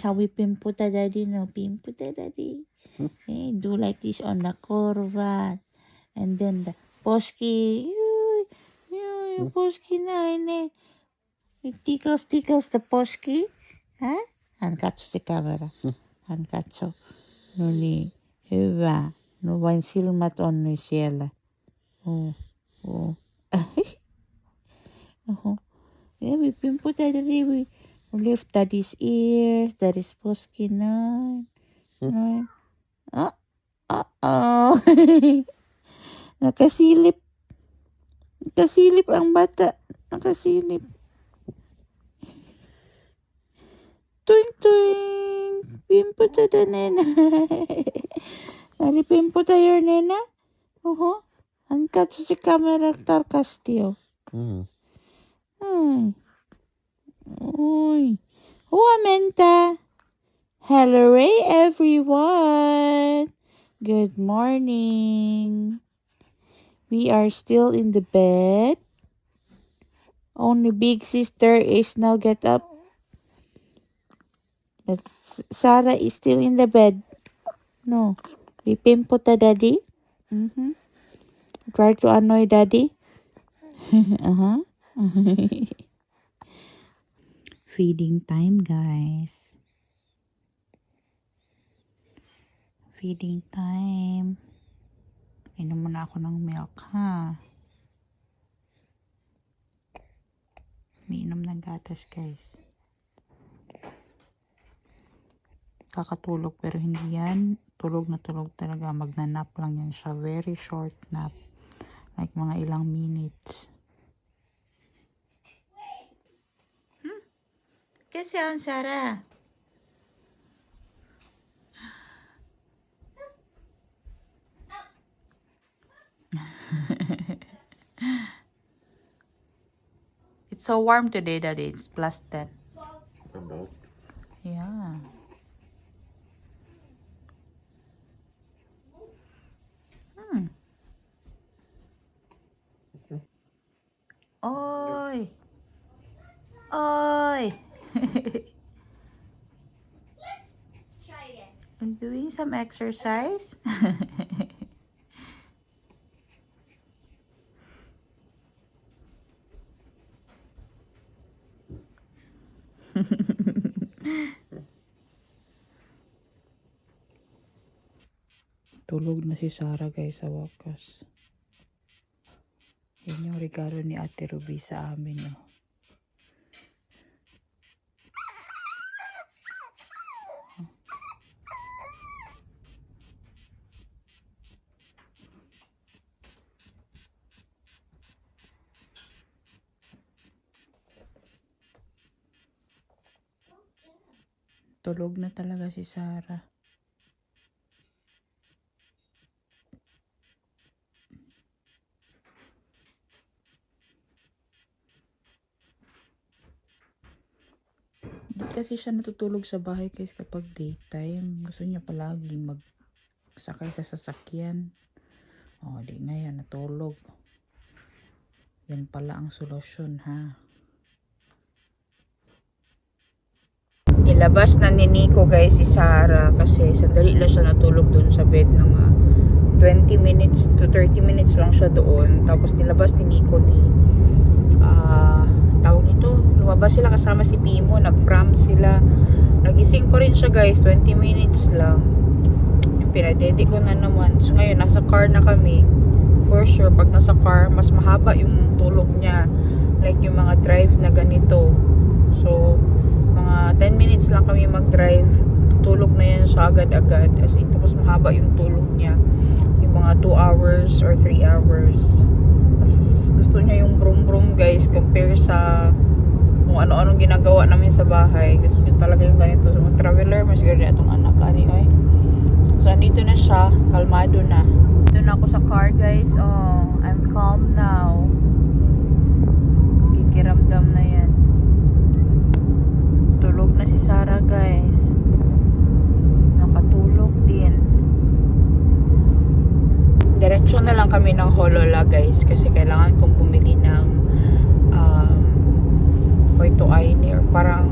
how we pimple the daddy, no? Pimple the daddy. Okay, do like this on the corvat. And then the Poski. Poski na, it tickles the Poski. Huh? Han katso si camera. Han katso. No ni, hyvä. No vain silmät on nyt siellä. Yeah, we pimple daddy. We lift daddy's ears. Daddy's Poski na. Uh-oh. Nakasilip. Nakasilip ang bata. Nakasilip. Tuing tuing. Pimputa da nena. Dari pimputa your nena. Angkat sa camera tarkastio. Uy. Menta. Hello everyone. Good morning. We are still in the bed. Only big sister is now get up. But Sarah is still in the bed. No. We pimple the daddy. Try to annoy daddy. Feeding time, guys. Feeding time. Inom muna ako ng milk, ha? Umiinom ng gatas, guys. Kakatulog, pero hindi yan. Tulog na tulog talaga. Magnanap lang yan siya. Very short nap. Like mga ilang minutes. Kasi on, Sarah. It's so warm today, Daddy. It's +10. Yeah. Oy. Oy. Let's try again. I'm doing some exercise. Tulog na si Sarah, guys, sa wakas. Yan yung regalo ni Ate Ruby sa amin, no. Tulog na talaga si Sarah. Hindi kasi siya natutulog sa bahay, guys, kapag daytime. Gusto niya palagi magsakay sa sasakyan. Di ngayon natulog. Yan pala ang solusyon, ha. Ilabas na ni Nico, guys, si Sarah kasi sandali lang siya natulog doon sa bed ng 20 minutes to 30 minutes lang siya doon. Tapos nilabas ni Nico tawag nito, lumabas sila kasama si Pimo, nag-pram sila. Nagising pa rin siya, guys, 20 minutes lang. Yung pinadede ko na naman. So ngayon nasa car na kami. For sure pag nasa car mas mahaba yung tulog niya, like yung mga drive na ganito. So mga 10 minutes lang kami mag-drive, tutulog na yan siya agad-agad. As in, tapos mahaba yung tulog niya. Yung mga 2 hours or 3 hours. Mas gusto niya yung brum-brum, guys, compare sa kung ano-anong ginagawa namin sa bahay. Gusto niya talaga yung ganito. So, traveler, mas gano'n itong anak, oy. So, andito na siya. Kalmado na. Dito na ako sa car, guys. I'm calm now. Kikiramdam na yan. Tulog na si Sarah, guys. Nakatulog din. Diretso na lang kami ng Holola, guys, kasi kailangan kong bumili ng Hoy to Aini or parang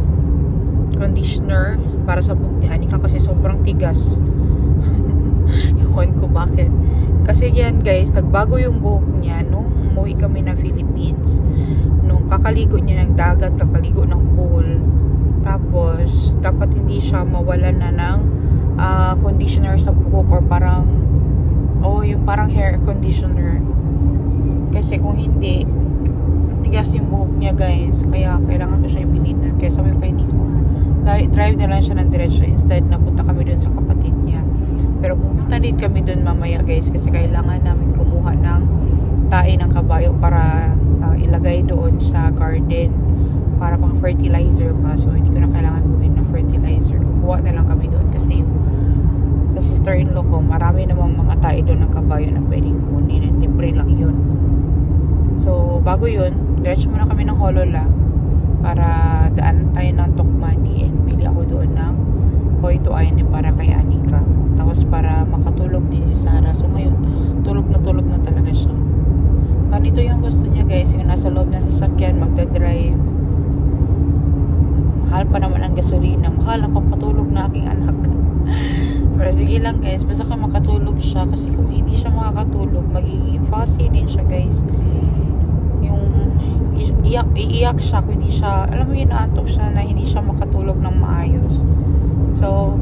conditioner para sa buhok ni Anika kasi sobrang tigas. Ewan ko bakit. Kasi yan guys, nagbago yung buhok niya nung umuwi kami ng Philippines. Nung kakaligo niya ng dagat, kakaligo ng pool. Tapos, dapat hindi siya mawalan na ng conditioner sa buhok or parang yung parang hair conditioner. Kasi kung hindi, tigas yung buhok niya guys. Kaya kailangan ko siya ibilinan. Kaya sabi ko kay Nico, drive na lang siya ng diretso. Instead, napunta kami dun sa kapatid niya. Pero pupunta din kami dun mamaya guys. Kasi kailangan namin kumuha ng tae ng kabayo para ilagay doon sa garden. Para pang fertilizer pa. So, hindi ko na kailangan bumili ng fertilizer. Kukuha na lang kami doon kasi sa sister-in-law ko, marami namang mga tae doon ng kabayo na pwedeng kunin. And libre lang yun. So, bago yun, diretso muna kami ng Holola para daan tayo ng Tokmani and bili ako doon ng Hoy to Aine para kay Anika. Tapos para makatulog din si Sarah. So, ngayon, tulog na talaga siya. Ganito yung gusto niya guys, yung nasa loob ng sasakyan, magdadrive. Mahal pa naman ang gasolina. Mahal ang pampatulog na aking anak. Pero sige lang guys, basta ka makatulog siya. Kasi kung hindi siya makakatulog, magiging fussy din siya guys. Yung iiyak siya kung hindi siya, alam mo yun, naantok siya na hindi siya makatulog ng maayos. So,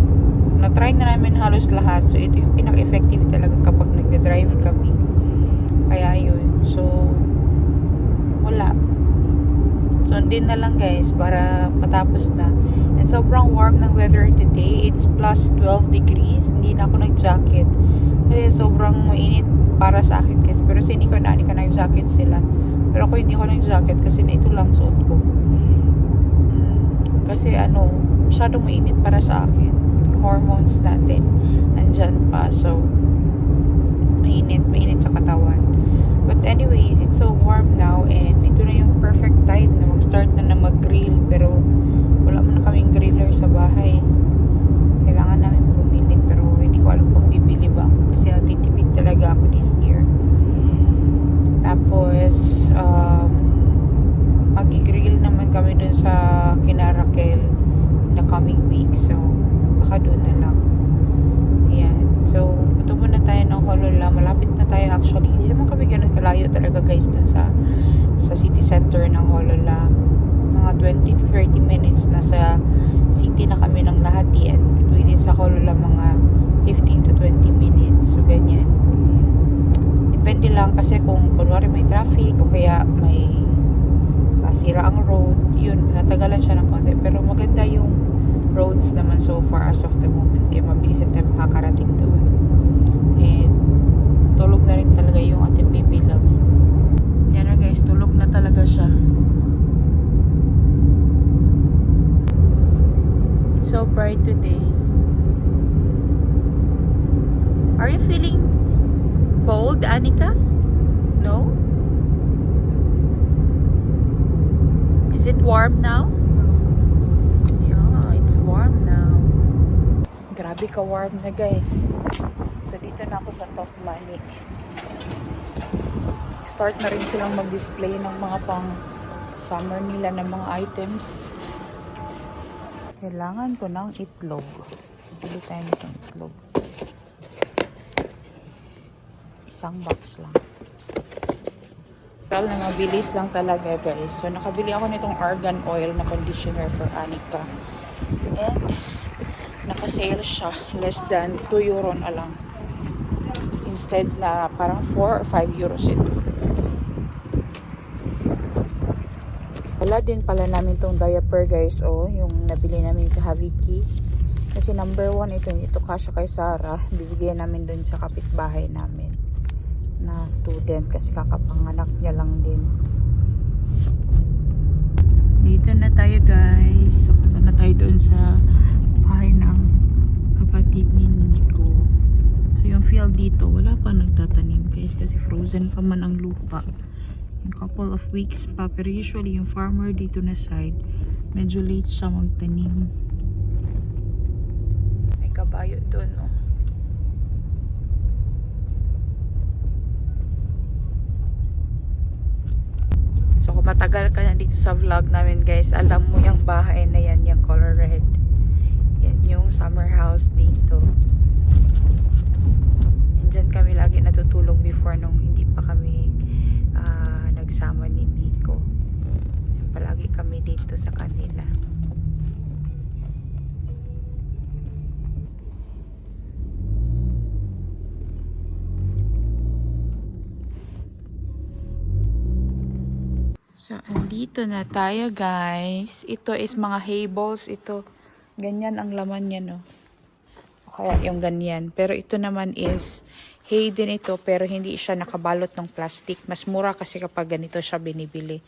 na-try na namin halos lahat. So, ito yung pinaka-effective talaga kapag nagde-drive kami. Kaya yun. So, wala. So, din na lang guys para matapos na. And sobrang warm ng weather today. It's plus 12 degrees. Hindi na ako nag-jacket. Kasi sobrang mainit para sa akin guys. Pero si Nico na Anika nag-jacket sila. Pero ako hindi ako nag-jacket kasi na ito lang suot ko. Kasi masyadong mainit para sa akin. Hormones natin andyan pa. So, mainit sa katawan. But anyways, it's so warm now and ito na yung perfect time na mag-start na mag-grill. Pero wala man na kaming griller sa bahay. Kailangan namin bumili pero hindi ko alam kung bibili ba. Kasi nagtitipid talaga ako this year. Tapos, mag-grill naman kami dun sa Kinarakel in the coming week. So, baka doon na lang. Ayan. So, punta muna tayo ng Holola. Malapit na tayo actually. Hindi naman kami ganun kalayo talaga guys dun sa city center ng Holola. Mga 20 to 30 minutes nasa city na kami ng Lahati and within sa Holola mga 15 to 20 minutes. So, ganyan. Depende lang kasi kung kunwari may traffic o kaya may sira ang road, yun, natagalan siya ng konti. Pero maganda yung roads naman so far as of the moment. Kaya mabilisan tayo makakarating doon. And tulog na rin talaga yung ating baby love. Yan na guys, tulog na talaga siya. It's so bright today. Are you feeling cold, Anika? No? Is it warm now? Yeah, it's warm now. Grabe ka warm na guys. So dito na ako sa Tokmani. Start na rin silang mag-display ng mga pang summer nila ng mga items. Kailangan ko ng itlog. Bili tayo nitong itlog. Isang box lang. Pero na mabilis lang talaga guys. So nakabili ako nitong argan oil na conditioner for Anika. And naka-sale siya. Less than 2 euro na lang. Instead na parang 4 or 5 euros ito. Wala din pala namin tong diaper guys. Yung nabili namin sa Haviki. Kasi number 1 ito kasya kay Sarah. Bibigyan namin dun sa kapitbahay namin na student kasi kakapanganak niya lang din. Dito na tayo guys. So punta na tayo doon sa bahay ng kapatid ni Nico. So yung field dito wala pa nagtatanim guys kasi frozen pa man ang lupa. Yung couple of weeks pa pero usually yung farmer dito na side medyo late siya magtanim. May kabayo doon So kung matagal ka na dito sa vlog namin guys, alam mo yung bahay na yan, yung color red. yung summer house dito. And dyan kami lagi natutulog before nung hindi pa kami nagsama ni Nico. Palagi kami dito sa kanila. So, andito na tayo guys. Ito is mga hay balls. Ito, ganyan ang laman niya, no? O kaya yung ganyan. Pero ito naman is hay din ito, pero hindi siya nakabalot ng plastic. Mas mura kasi kapag ganito siya binibili.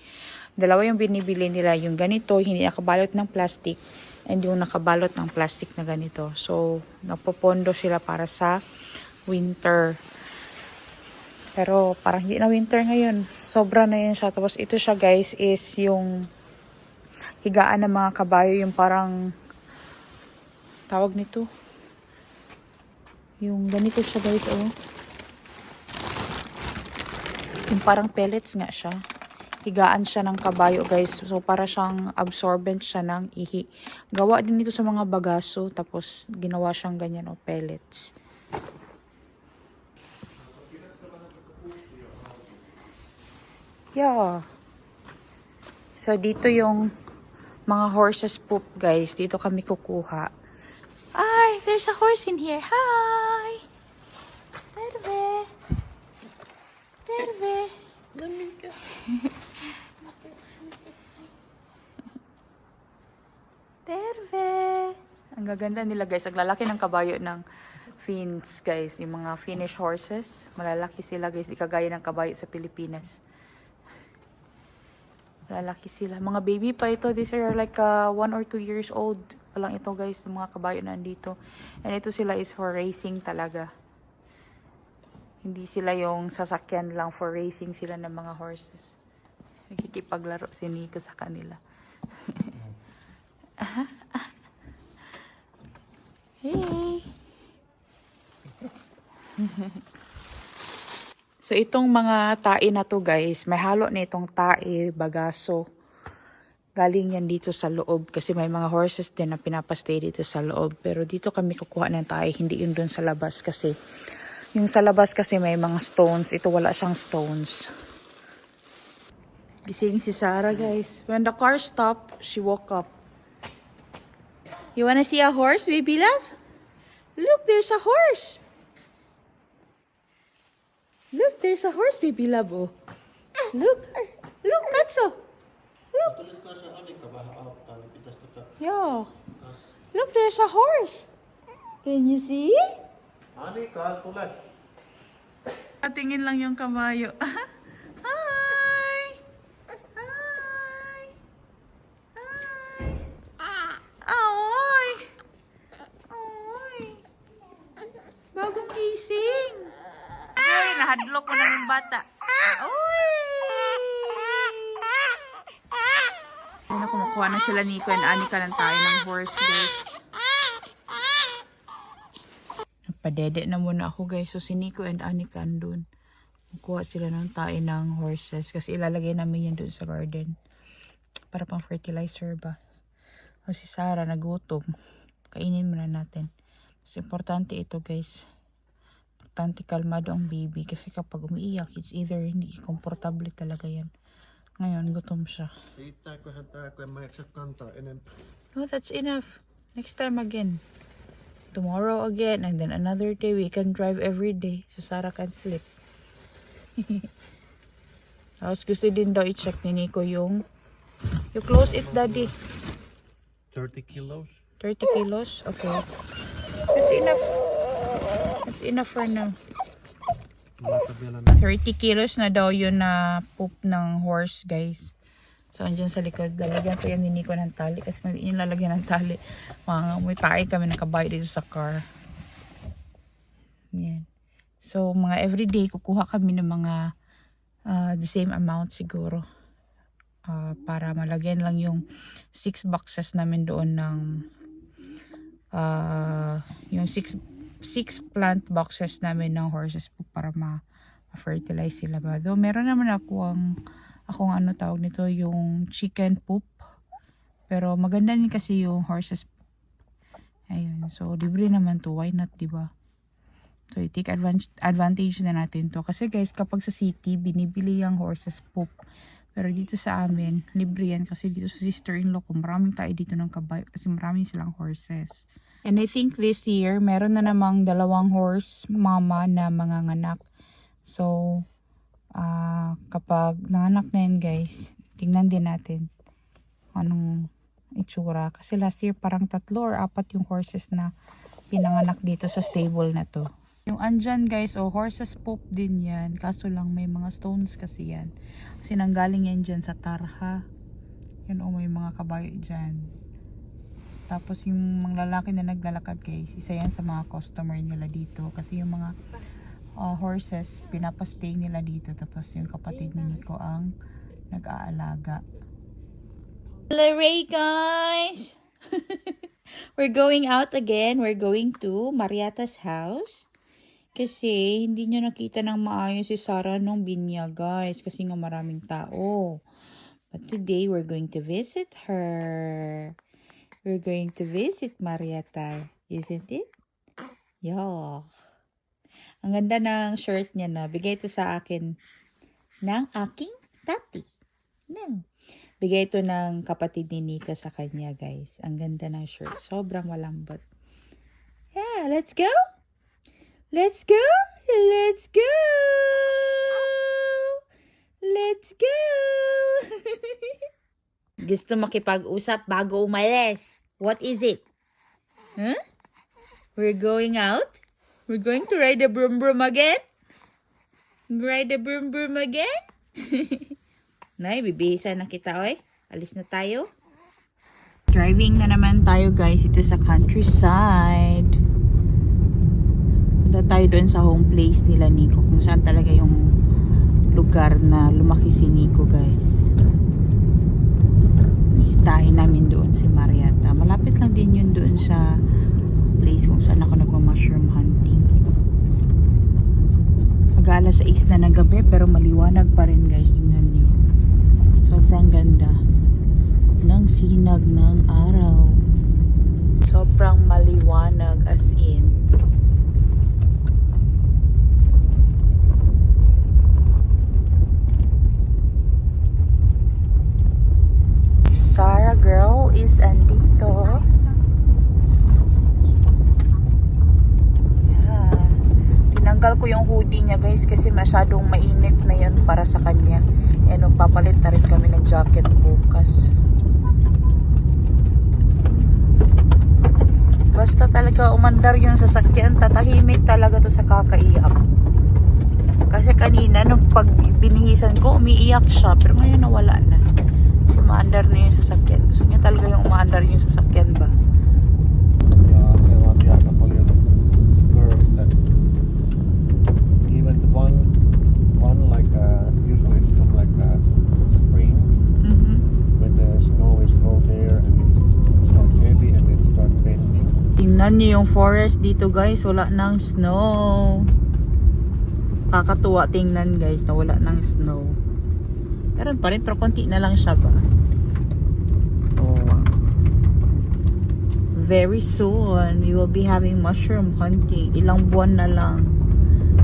Dalawa yung binibili nila. Yung ganito, hindi nakabalot ng plastic. And yung nakabalot ng plastic na ganito. So, napopondo sila para sa winter. Pero parang hindi na winter ngayon. Sobra na yun siya. Tapos ito siya guys is yung higaan ng mga kabayo. Yung parang tawag nito. Yung ganito siya guys. Oh. Yung parang pellets nga siya. Higaan siya ng kabayo guys. So para siyang absorbent siya ng ihi. Gawa din ito sa mga bagaso. Tapos ginawa siyang ganyan o pellets. Yeah. So, dito yung mga horses poop, guys. Dito kami kukuha. Ay, there's a horse in here. Hi! Terve! Terve! Terve! Ang gaganda nila, guys. Ang lalaki ng kabayo ng Finns, guys. Yung mga Finnish horses. Malalaki sila, guys. Di kagaya ng kabayo sa Pilipinas. Lalaki sila. Mga baby pa ito. These are like 1 or 2 years old pa lang ito guys. Yung mga kabayo na andito. And ito sila is for racing talaga. Hindi sila yung sasakyan lang, for racing sila ng mga horses. Nakikipaglaro si Nico sa kanila. Hey! So, itong mga tae na to guys, may halo na itong tae, bagaso. Galing yan dito sa loob kasi may mga horses din na pinapastay dito sa loob. Pero dito kami kukuha ng tae, hindi yun dun sa labas kasi yung sa labas kasi may mga stones. Ito wala siyang stones. Gising si Sarah guys. When the car stopped, she woke up. You wanna see a horse, baby love? Look, there's a horse. Look, there's a horse, baby love. Oh. Look. Look, Katso. Look. Yo. Look, there's a horse. Can you see? Tingin lang yung kamayo. Hi. Hi. Hi. Aoy. Aoy. Bagong gising. Ay, nahadlok mo na yung bata. Uy! Ayun, kumukuha na sila Nico and Anika ng tayo ng horse, guys. Nagpadede na muna ako, guys. So, si Nico and Anika andun. Kumukuha sila ng tayo ng horses kasi ilalagay namin yan doon sa garden. Para pang fertilizer ba? O si Sarah, nagutom. Kainin muna natin. Mas importante ito, guys. Importante kalmado ang baby kasi kapag umiiyak, it's either hindi komportable talaga yan. Ngayon, gutom siya. Oh, that's enough. Next time again. Tomorrow again, and then another day, we can drive every day so Sarah can sleep. Tapos gusto din daw i-check ni Nico yung you close it, daddy. 30 kilos. 30 kilos? Okay. That's enough. That's enough for now. 30 kilos na daw yun na poop ng horse, guys. So, andyan sa likod. Lalagyan ko yan ni Nico ng tali. Kasi hindi yung lalagyan ng tali. May tae kami ng kabayo dito sa car. Yan. So, mga everyday, kukuha kami ng mga the same amount siguro. Para malagyan lang yung 6 boxes namin doon ng yung 6 plant boxes namin ng horses po para ma-fertilize sila ba. Though meron naman akong ano tawag nito, yung chicken poop. Pero maganda din kasi yung horses poop. Ayun. So, libre naman to. Why not, diba? So, i-take advantage na natin to. Kasi guys, kapag sa city, binibili yung horses poop. Pero dito sa amin, libre yan. Kasi dito sa sister-in-law ko, maraming tayo dito ng kabayo. Kasi maraming silang horses. And I think this year, meron na namang 2 horse mama na manganganak. So, kapag nanganak na yan guys, tingnan din natin anong itsura. Kasi last year parang 3 or 4 yung horses na pinanganak dito sa stable na to. Yung andyan guys, horses poop din yan. Kaso lang may mga stones kasi yan. Kasi nanggaling yan dyan sa tarha. Yan may mga kabayo dyan. Tapos yung mga lalaki na naglalakad guys, isa yan sa mga customer nila dito. Kasi yung mga horses, pinapastay nila dito. Tapos yung kapatid ni Nico ang nag-aalaga. Hello Ray guys! We're going out again. We're going to Mariata's house. Kasi hindi nyo nakita ng maayos si Sarah nung binya guys. Kasi nga maraming tao. But today we're going to visit her. We're going to visit Mariata. Isn't it? Yeah. Ang ganda ng shirt niya na. Bigay ito sa akin ng aking tati. Bigay ito ng kapatid ni Nika sa kanya guys. Ang ganda ng shirt. Sobrang malambot. Yeah, let's go! Let's go! Let's go! Let's go! Gusto makipag-usap bago umalis. What is it? Huh? We're going out? We're going to ride the broom broom again? Ride the broom broom again? Nay, bibihisa na kita, oy. Alis na tayo. Driving na naman tayo, guys. Ito sa countryside. Punta tayo doon sa home place nila Nico. Kung saan talaga yung lugar na lumaki si Nico, guys. Bistahin namin doon si Mariata. Malapit lang din yun doon sa place kung saan ako nagma-mushroom hunting. Mag-alas 6 na ng gabi pero maliwanag pa rin guys. Tingnan nyo. Sobrang ganda ng sinag ng araw. Sobrang maliwanag as in. Sarah girl is andito. Yeah. Tinanggal ko yung hoodie niya guys kasi masyadong mainit na yun para sa kanya. And magpapalit na rin kami ng jacket bukas. Basta talaga umandar yung sasakyan, tatahimik talaga to sa kakaiyak. Kasi kanina nung pag binihisan ko, umiiyak siya. Pero ngayon nawala na. Kasi umaandar na yung sasakyan. Gusto niya talaga yung umaandar yung sasakyan ba? Ja se on aika paljon curved that even the one like usually it's from like spring when the snow is low there and it's not heavy and it start bending. Tingnan niyo yung forest dito guys, wala nang snow. Kakatuwa tingnan guys na wala nang snow. Meron pa rin pero konti na lang siya ba. Oh. Very soon we will be having mushroom hunting. Ilang buwan na lang.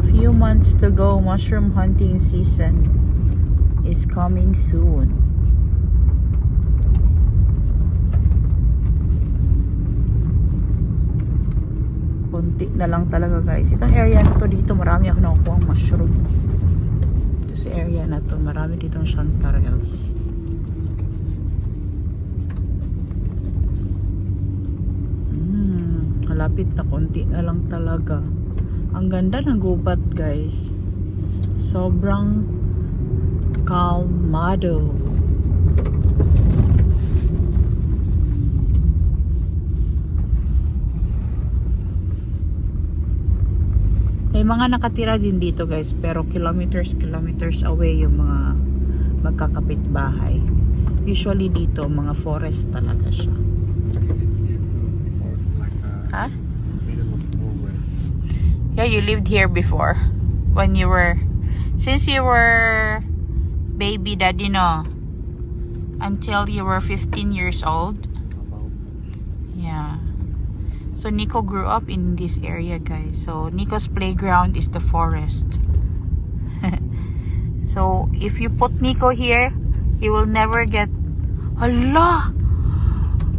Few months to go. Mushroom hunting season is coming soon. Konti na lang talaga guys. Itong area na to dito marami ako nakukuha ang mushroom. Ito sa area na to marami ditong chanterelles. Malapit na konti na lang talaga. Ang ganda ng gubat guys. Sobrang kalmado. May mga nakatira din dito guys, pero kilometers away yung mga magkakapit bahay. Usually dito mga forest talaga siya. Or like Huh? middle of nowhere. Yeah, you lived here before. When you were, since you were baby daddy, no? Until you were 15 years old. About Yeah. So Nico grew up in this area, guys. So Nico's playground is the forest. So if you put Nico here, he will never get... Hala!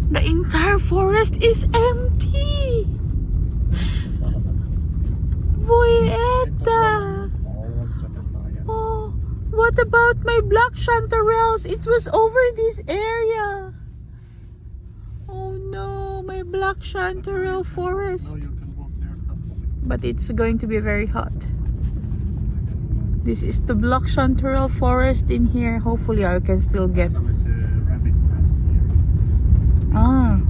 The entire forest is empty! Boyeta! Oh, what about my black chanterelles? It was over this area. Oh no, my black chanterelle forest. But it's going to be very hot. This is the black chanterelle forest in here. Hopefully I can still get... Ah.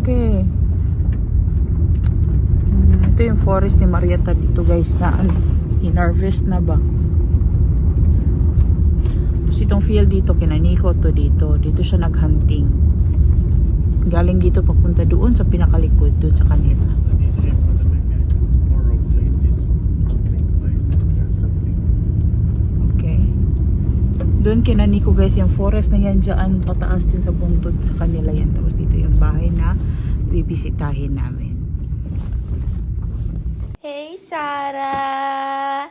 Okay. Ito yung forest ni Marietta dito, guys, na in-harvest na ba? Tapos itong field dito, kinaniko to dito. Dito siya naghunting. Galing dito papunta doon sa pinakalikod, doon sa kanila. Okay. Doon kinaniko, guys, yung forest na yan dyan, pataas din sa bundod sa kanila yan. Tapos dito yung bahay na bibisitahin namin. Hey, Sarah!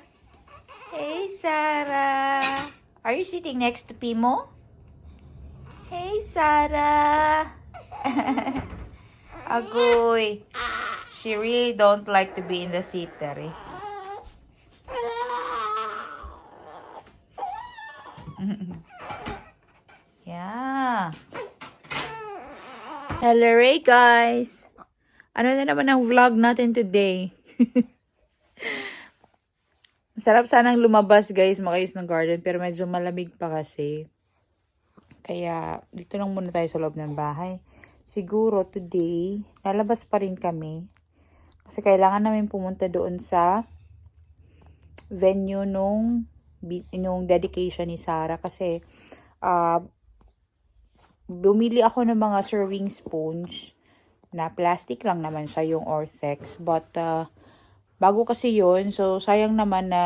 Hey, Sarah! Are you sitting next to Pimo? Hey, Sarah! Agoy! She really don't like to be in the seat there, eh? Yeah. Hello, Ray, guys! Ano na naman ang vlog natin today? Masarap sanang lumabas, guys, makayos ng garden, pero medyo malamig pa kasi. Kaya dito lang muna tayo sa loob ng bahay. Siguro today lalabas pa rin kami kasi kailangan namin pumunta doon sa venue nung dedication ni Sarah kasi bumili ako ng mga serving spoons na plastic lang naman siya, yung Orthex, but bago kasi yun, so sayang naman na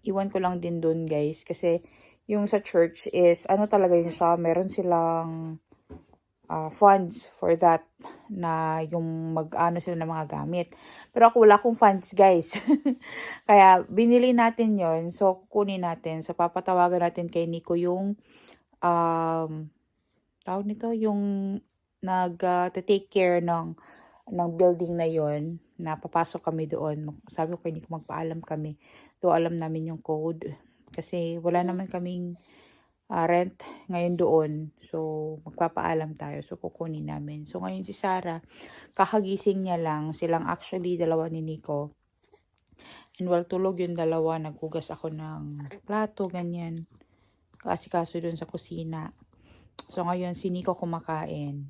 iwan ko lang din dun, guys, kasi yung sa church is, ano talaga yun siya, meron silang funds for that, na yung mag-ano sila ng mga gamit. Pero ako wala akong funds, guys. Kaya binili natin yon, so kukunin natin. So papatawagan natin kay Nico yung, tawag nito, yung nag-take care ng building na yon, na papasok kami doon. Sabi ko kay Nico, magpaalam kami. Do alam namin yung code. Kasi wala naman kaming rent ngayon doon. So, magpapaalam tayo. So, kukunin namin. So, ngayon si Sarah, kakagising niya lang. Silang actually dalawa ni Nico. And while tulog yung dalawa, naghugas ako ng plato, ganyan. Kasi-kaso doon sa kusina. So, ngayon si Nico kumakain.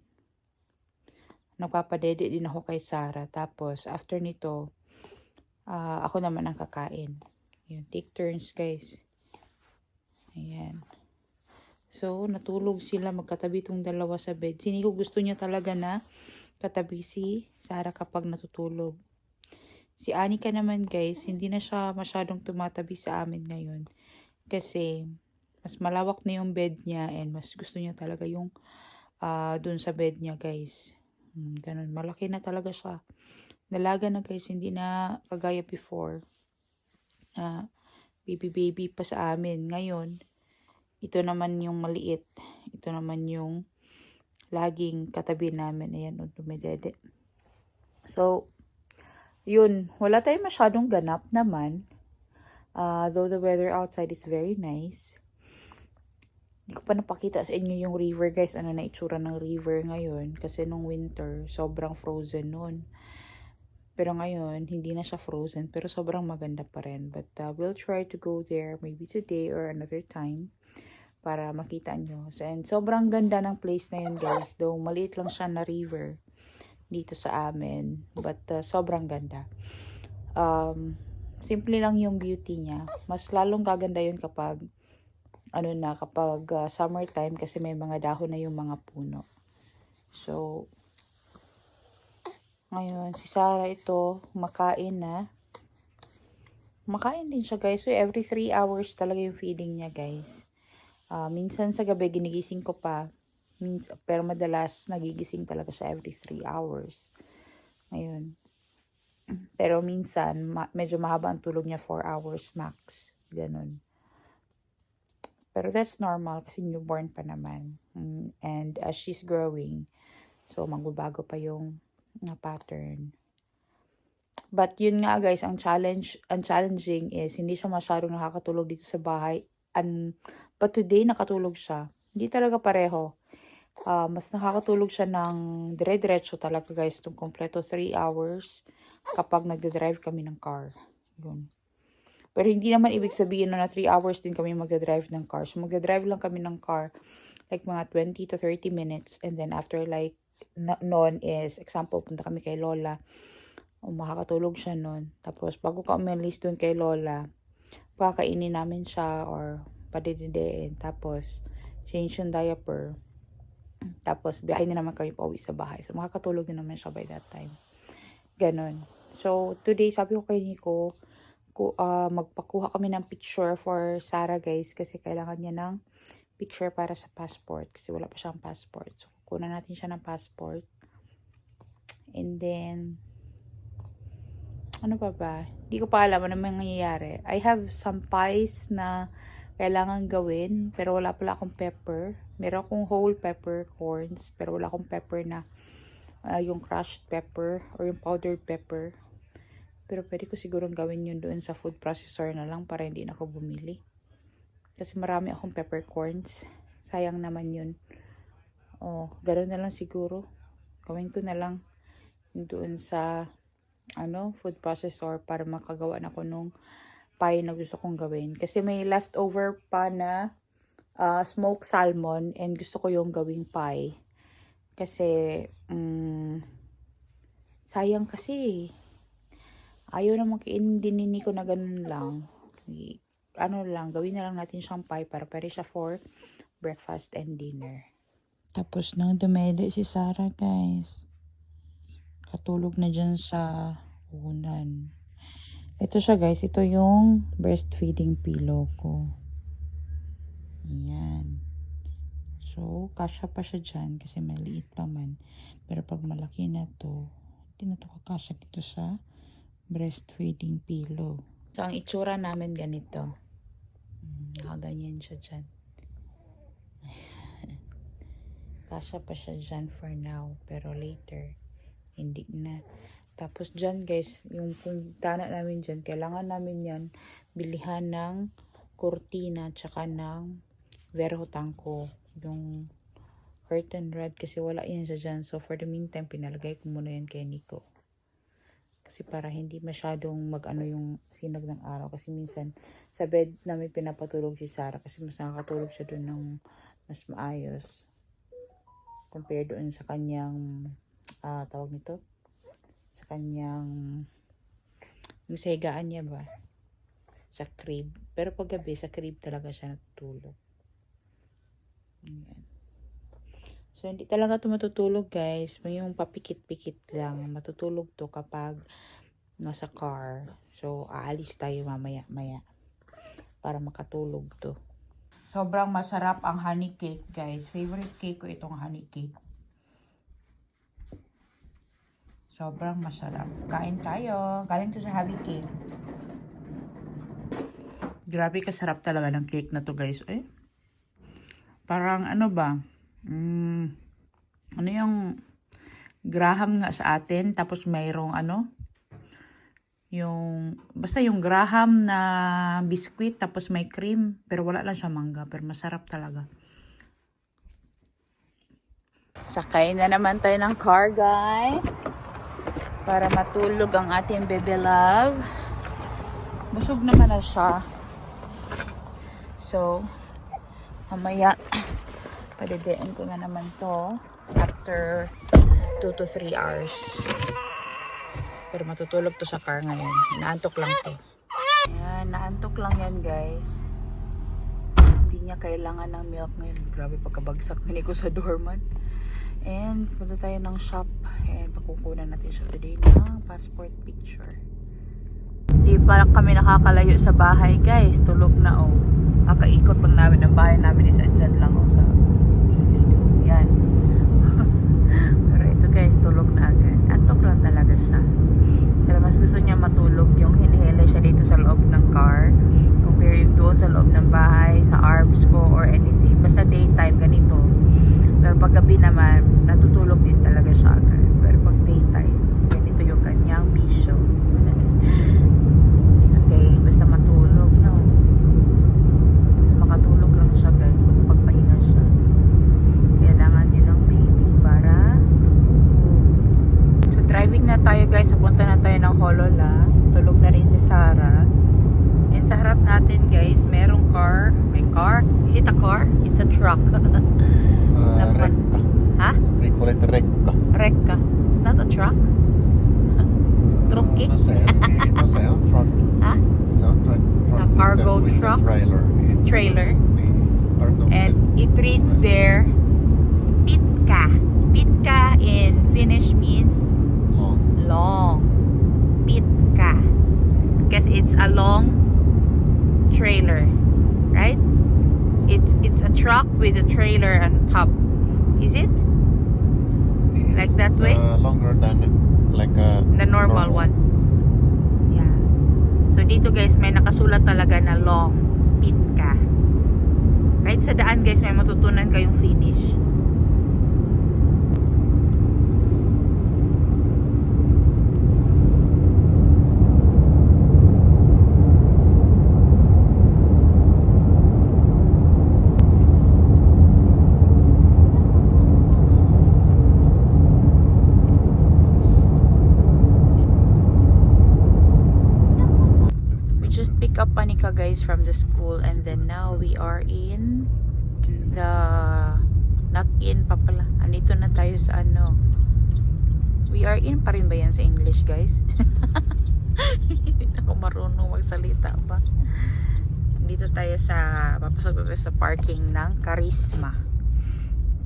Nagpapadede din ako kay Sarah. Tapos, after nito, ako naman ang kakain. Yun, take turns, guys. Ayan. So, natulog sila magkatabi itong dalawa sa bed. Si Nico gusto niya talaga na katabi si Sarah kapag natutulog. Si Anika naman, guys, hindi na siya masyadong tumatabi sa amin ngayon. Kasi, mas malawak na yung bed niya and mas gusto niya talaga yung dun sa bed niya, guys. Ganun. Malaki na talaga siya. Dalaga na, guys. Hindi na kagaya before. Baby pa sa amin. Ngayon, ito naman yung maliit. Ito naman yung laging katabi namin. Ayan, dumidede. So, yun. Wala tayong masyadong ganap naman. Though the weather outside is very nice. Hindi ko pa napakita sa inyo yung river, guys. Ano na itsura ng river ngayon. Kasi nung winter, sobrang frozen nun. Pero ngayon, hindi na siya frozen. Pero sobrang maganda pa rin. But we'll try to go there maybe today or another time. Para makita nyo. And sobrang ganda ng place na yun, guys. Though maliit lang siya na river dito sa amin. But sobrang ganda. Simple lang yung beauty niya. Mas lalong gaganda yun kapag summertime kasi may mga dahon na yung mga puno. So, ngayon, si Sarah ito, makain na. Makain din siya, guys. So, every 3 hours talaga yung feeding niya, guys. Minsan sa gabi, ginigising ko pa. Pero madalas nagigising talaga siya every 3 hours. Ngayon. Pero minsan, medyo mahaba ang tulog niya, 4 hours max. Ganun. Pero that's normal kasi newborn pa naman. And as she's growing, so magbabago pa yung pattern. But yun nga guys, ang challenging is hindi siya masyadong nakakatulog dito sa bahay. But today nakatulog siya. Hindi talaga pareho. Mas nakakatulog siya ng dire-diretso talaga guys, itong kompleto 3 hours kapag nagde-drive kami ng car. Yun. Pero hindi naman ibig sabihin na 3 hours din kami magdadrive ng car. So, magdadrive lang kami ng car like mga 20 to 30 minutes. And then after like, noon is, example, punta kami kay Lola. Makakatulog siya noon. Tapos, bago ka umalis doon kay Lola, pakakainin namin siya or padididein. Tapos, change yung diaper. Tapos, biyahe na naman kami pauwi sa bahay. So, makakatulog na naman siya by that time. Ganon. So, today, sabi ko kay Nico, magpakuha kami ng picture for Sarah guys kasi kailangan niya ng picture para sa passport kasi wala pa siyang passport. So kukunan natin siya ng passport. And then ano pa ba? Hindi ko pa alam ano mangyayari. I have some pies na kailangan gawin pero wala pala akong pepper. Meron akong whole pepper corns pero wala akong pepper na yung crushed pepper or yung powdered pepper. Pero pwede ko sigurong gawin yun doon sa food processor na lang para hindi na ako bumili. Kasi marami akong peppercorns. Sayang naman yun. Ganoon na lang siguro. Gawin ko na lang doon sa food processor para makagawa na ako nung pie na gusto kong gawin. Kasi may leftover pa na smoked salmon and gusto ko yung gawing pie. Kasi sayang kasi ayaw naman kainin ko na ganun lang. Gawin na lang natin siyang pie para pwede siya for breakfast and dinner. Tapos nang dumede si Sarah guys. Katulog na dyan sa unan. Ito siya guys, ito yung breastfeeding pillow ko. Ayan. So, kasya pa siya dyan kasi maliit pa man. Pero pag malaki na to, hindi na to kakasya dito sa breastfeeding pillow. So, ang itsura namin ganito. Nakaganyan siya dyan. Kasya pa siya dyan for now. Pero later, hindi na. Tapos dyan guys, yung puntana namin dyan, kailangan namin yan bilihan ng kurtina tsaka ng verhotangko. Yung curtain rod kasi wala yan siya dyan. So, for the meantime, pinalagay ko muna yan kay Nico. Kasi para hindi masyadong yung sinag ng araw. Kasi minsan sa bed namin pinapatulog si Sarah. Kasi mas nakakatulog siya doon ng mas maayos. Compared doon sa kanyang, tawag nito? Sa kanyang, yung sa higaan niya ba? Sa crib. Pero pag gabi, sa crib talaga siya natutulog. Ayan. So, hindi talaga ito matutulog guys. Yung papikit-pikit lang. Matutulog to kapag nasa car. So, aalis tayo mamaya-maya para makatulog to. Sobrang masarap ang honey cake guys. Favorite cake ko itong honey cake. Sobrang masarap. Kain tayo. Galing to sa honey cake. Grabe kasarap talaga ng cake na to guys. Parang yung Graham nga sa atin, tapos mayroong basta yung Graham na biscuit, tapos may cream, pero wala lang siya mangga, pero masarap talaga. Sakay na naman tayo ng car guys, para matulog ang ating baby love. Busog naman na siya. So, mamaya, padidiin ko na naman to after 2 to 3 hours. Pero matutulog to sa car ngayon. Naantok lang to. Ayan, naantok lang yan guys. Hindi niya kailangan ng milk ngayon. Grabe pagkabagsak nini ko sa doorman. And punta tayo ng shop. And pakukunan natin siya today ng passport picture. Hindi pa kami nakakalayo sa bahay guys. Tulog na Kakaikot lang namin ang bahay namin. Isa dyan lang sa yan. Kapag gabi naman, natutulog din talaga siya agad. Pero pag daytime, ganito yung kanyang bisyo. It's okay, basta matulog, no? Basta makatulog lang siya, guys. Pagpahinga siya. Kailangan nyo ng baby para tumulog. So, driving na tayo, guys. Papunta na tayo ng Holola. Tulog na rin si Sarah. And sa harap natin, guys, merong car. May car. Is it a car? It's a truck. Rekka. Ha? We call it rekka. Rekka. It's not a truck? Trucking? No se on truck. Ha? Se on truck. Sa cargo with truck? The trailer. Trailer. Cargo And it reads there, Pitka. Pitka in Finnish means long. long. Pitka. Because it's a long trailer. Right? It's a truck with a trailer on top. Is it? Like that way? Longer than like a The normal one. Yeah. So dito guys, may nakasulat talaga na long. Pitka. Kahit sa daan guys, may matutunan kayong Finnish. Just pick up Panika guys from the school, and then now we are in the not in pa pala. Andito na tayo sa ano. We are in pa rin ba yan sa English guys? Hindi na ako marunong magsalita ba. Dito tayo sa papasok tayo sa parking ng Karisma.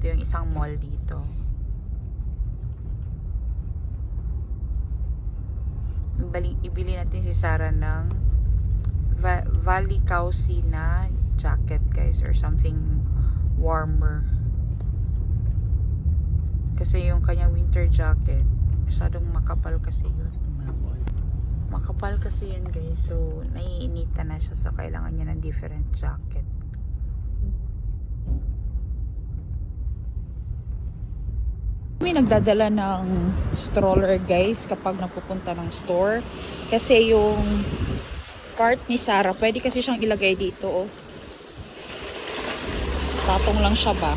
Ito yung isang mall dito. Ibili natin si Sarah ng Valikausi na jacket guys, or something warmer, kasi yung kanyang winter jacket masyadong makapal kasi yun. Makapal kasi yun guys, so naiinitan na siya, so kailangan niya ng different jacket. May nagdadala ng stroller guys kapag napupunta ng store, kasi yung cart ni Sarah, pwede kasi siyang ilagay dito, oh. Patong lang siya ba?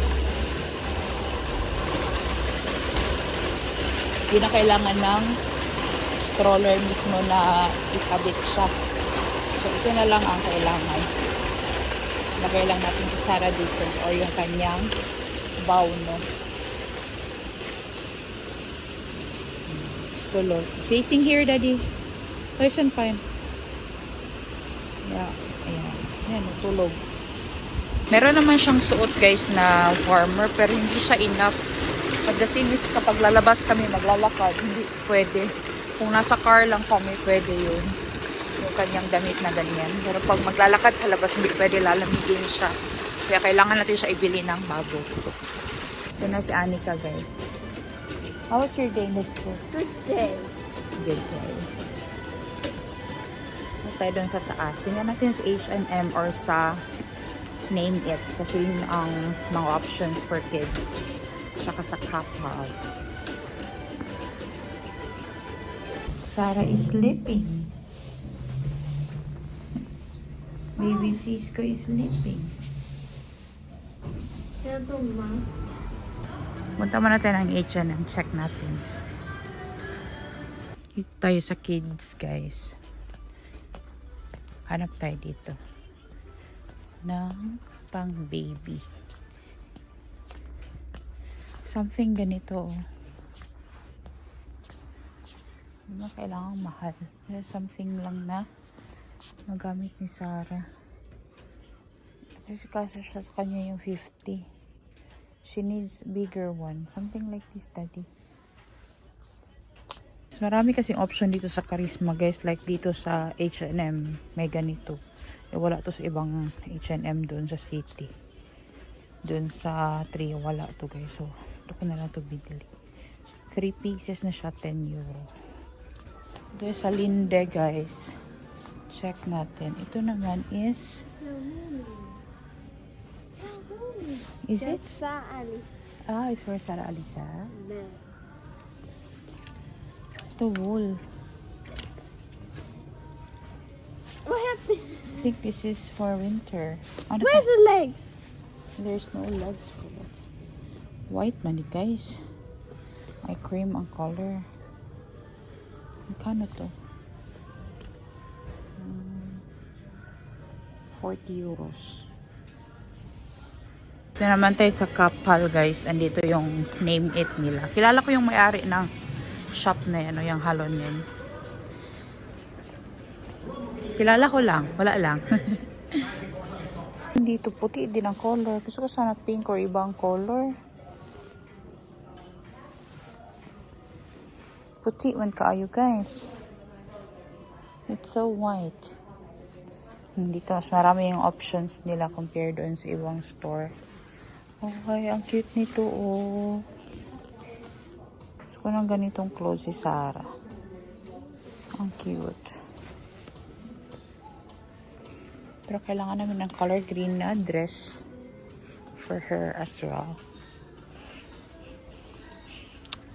Hindi na kailangan ng stroller mismo na ikabit siya. So, ito na lang ang kailangan. Lagay lang natin si Sarah dito, or yung kanyang bauno. Stolo. Facing here, Daddy. Listen, fine. Yeah, ayan. Ayan, tulog. Meron naman siyang suot guys na warmer, pero hindi siya enough. But the thing is, kapag lalabas kami, maglalakad, hindi pwede. Kung nasa car lang kami, pwede yun. Yung kanyang damit na ganyan. Pero pag maglalakad sa labas, hindi pwede, lalamigin siya. Kaya kailangan natin siya ibili ng bago. Ito na si Anika guys. How was your day in the school? Good day. It's good day. Tayo doon sa taas. Tingnan natin sa H&M or sa Name It. Kasi yun ang mga options for kids. Saka sa Kapag. Sarah is sleeping. Baby Cisco is sleeping. Punta muna tayo ng H&M. Check natin. Dito tayo sa kids guys. Hanap tayo dito ng pang baby, something ganito, oh. Hindi na kailangang mahal. Something lang na magamit ni Sarah, kasi kasi siya sa kanya yung 50. She needs bigger one, something like this, Daddy. Marami kasing option dito sa Karisma guys, like dito sa H&M may ganito. Wala to sa ibang H&M doon sa city. Doon sa 3 wala to guys, so ito ko na lang to binili. 3 pieces na siya, 10 euro. There's sa Linde guys, check natin. Ito naman is it? Ah, it's for Sarah Alisa. No. The wool. What happened? I think this is for winter. Ano Where's ka? the legs? There's no legs for it. White man guys. Ay cream ang color. Magkano to? 40 euros. Ito naman tayo sa Kapal guys. Andito yung name it nila. Kilala ko yung may-ari ng shop na yan. O yung halon yan. Kilala ko lang. Wala lang. Dito puti din ang color. Gusto ko sana pink or ibang color. Puti man kaayo guys. It's so white. Dito mas marami yung options nila compared doon sa ibang store. Okay, ang cute nito oh. Gusto ko ng ganitong clothes si Sarah. Ang cute. Pero kailangan namin ng color green na dress for her as well.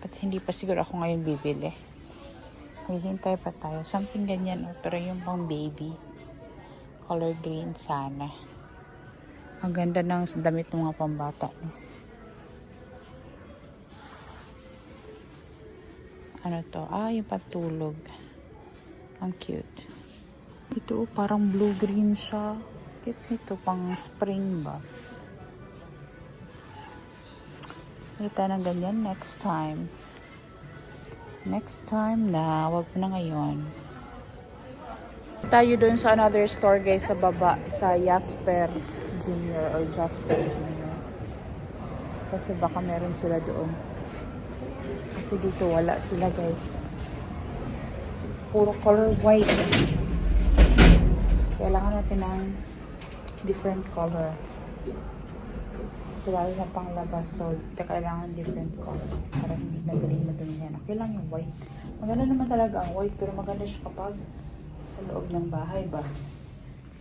At hindi pa siguro ako ngayon bibili. Hihintay pa tayo. Something ganyan. Pero yung pang baby. Color green sana. Ang ganda ng damit ng mga pambata. Ano to? Ah, yung patulog. Ang cute. Ito parang blue-green siya. Cute nito. Pang spring ba? Ulit tayo ng ganyan next time. Next time na. Wag na ngayon. Tayo doon sa another store guys sa baba. Sa Jasper Junior or Jasper Junior. Kasi baka meron sila doon. Kasi dito wala sila guys. Puro color white. Kailangan natin ng different color. Kasi lalo na panglabas. So, kailangan different color. Para hindi madaling madumihan. Okay lang yung white. Maganda naman talaga ang white. Pero maganda siya kapag sa loob ng bahay ba.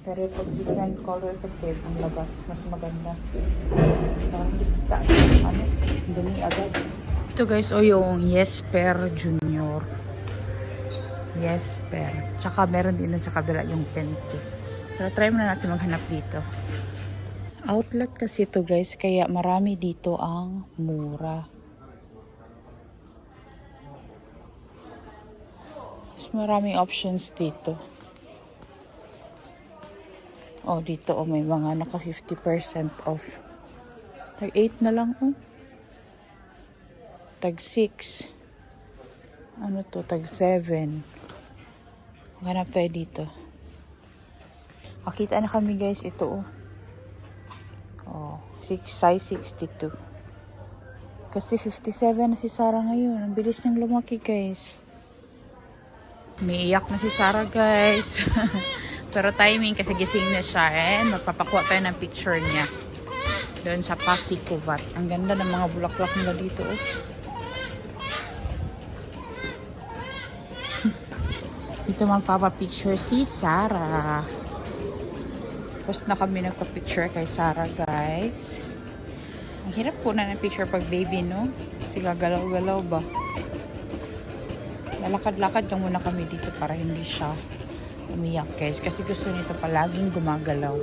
Pero pag different color kasi ang labas, mas maganda. Para hindi kita. Ano? Dumi agad. Ito guys, o yung Jesper Junior. Jesper. Tsaka meron din sa kabila yung Penti. Pero try muna natin maghanap dito. Outlet kasi ito guys, kaya marami dito ang mura. Mas maraming options dito. Oh, dito oh, may mga naka 50% off. Tag 8 na lang oh. Tag 6. Ano to? Tag 7. Maghanap tayo dito. Makita na kami guys. Ito oh. Oh, size 62. Kasi 57 na si Sarah ngayon. Ang bilis niyang lumaki guys. Umiiyak na si Sarah guys. Pero timing kasi gising na siya. And magpapakuha tayo ng picture niya. Doon sa Pasikuvat. Ang ganda ng mga bulaklak nila dito oh. Dito magpapapicture si Sarah. First na kami nagpa-picture kay Sarah guys. Ang hirap po na ng picture pag baby no. Kasi gagalaw-galaw ba. Lalakad-lakad lang muna kami dito para hindi siya umiyak guys. Kasi gusto nito palaging gumagalaw.